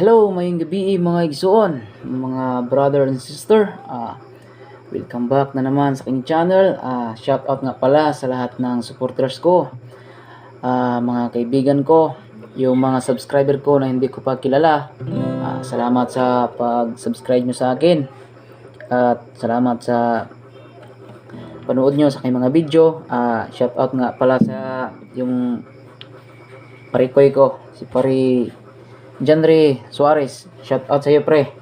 Hello, mayong gabi mga igsoon, mga brother and sister. Welcome back na naman sa aking channel. Shout out nga pala sa lahat ng supporters ko, mga kaibigan ko, yung mga subscriber ko na hindi ko pa kilala. Salamat sa pag-subscribe nyo sa akin. At salamat sa panood nyo sa aking mga video. Shout out nga pala sa yung parikoy ko, si Pari Janry Suarez. Shout out sa iyo, pre.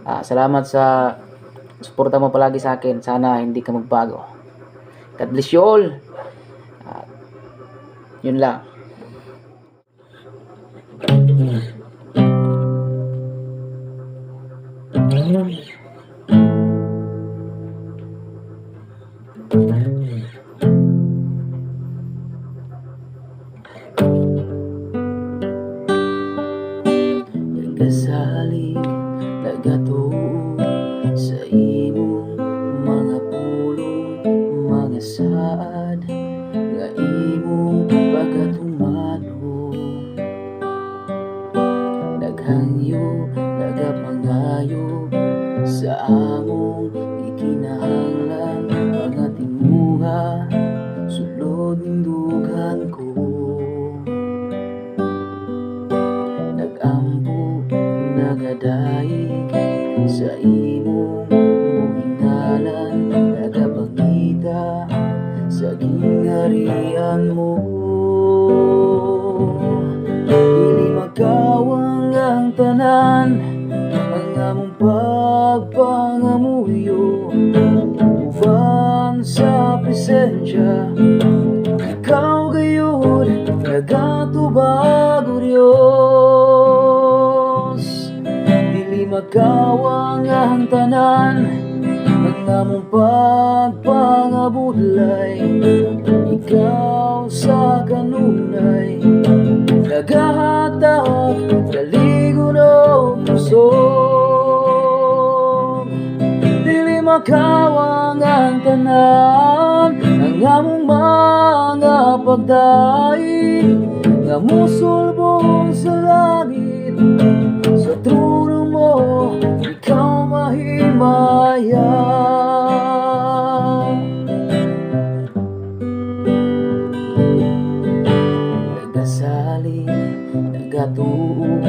Salamat sa suporta mo palagi sa akin. Sana hindi ka magbago. God bless you all. Yun lang. Nagkasali, nagatuo sa imong mga pulong, mga saad nga imong pagkatumano. Naghangyo, nagapangayo sa among ikinahanglan, mga timuha sulod ning dughan ko. Nagampo, nagadaig sa imong buhingalan, nagapangita sa gingharian mo. Dili magkawang ang tanan, ang among pagpangamuyo, uban sa presensya. Ikaw gayud nagatubag, o Diyos. Dili magkawang ang tanan, ang among pagpangabudlay. Ikaw sa kanunay nagahatag kaligon o puso. Dili makawang ang tanan, ang among mga pagdaig nga musulbong sa langit. Sa trono mo ikaw mahimaya. Nagasali, nagatuo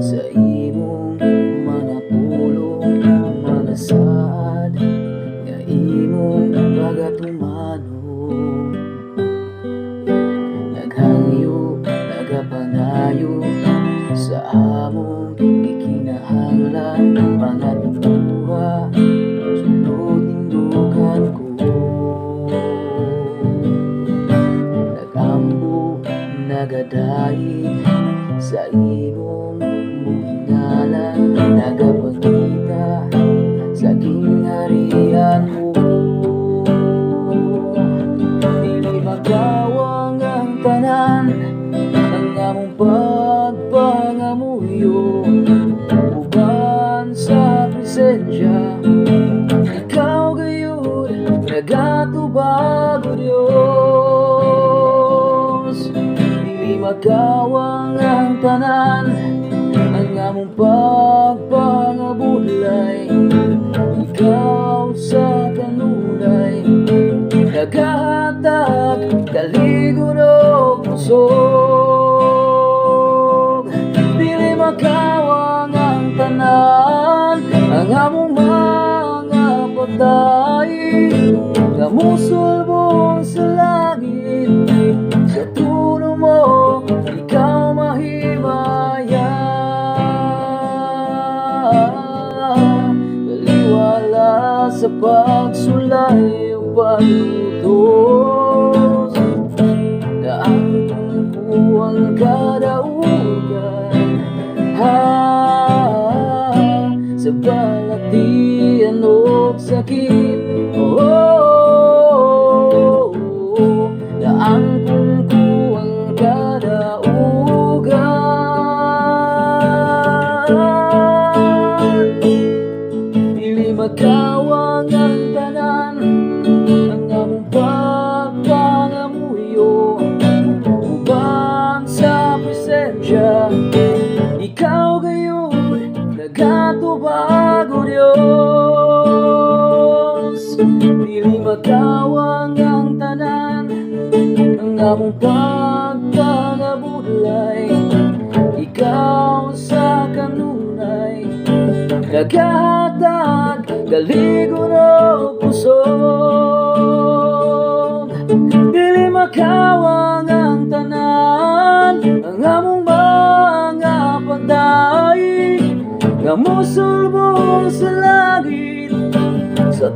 sa imong mga pulong, mga saad nga imong pagatumano. Naghangyo, nagapangayo sa among ikinahanglan, mga timuha sulod ning dughan ko. Nagampo, nagadaig sa imong buhingalan, nagapangita sa gingharian mo. Dili magkawang ang tanan, ang among pagpangamuyo, uban sa presensya. Ikaw gayud nagatubag, o Diyos. Dili magkawang ang tanan, ang among pagpangabudlay. Ikaw sa kanunay nagahatag kaligon o puso. Dili makawang ang tanan, ang among mga pagdaig nga musulbong sa langit. Sa trono mo ikaw mahimaya. Taliwala sa pagsulay o paglutos, naangkong ko ang kadaugan. Sa balatian o sakit, naangkong ko ang kadaugan. Dili magkawang makawang ang tanan, ang among pagpangamuyo uban sa presensya. Ikaw gayon nagatubago Dios, dili makawang ang tanan, ang among pagpangabudlay. Ikaw sa kanunay nagahatag galigon o pusod, dili makawang ang tanan, ang among mga pagdaig nga mosulbong sa langit sa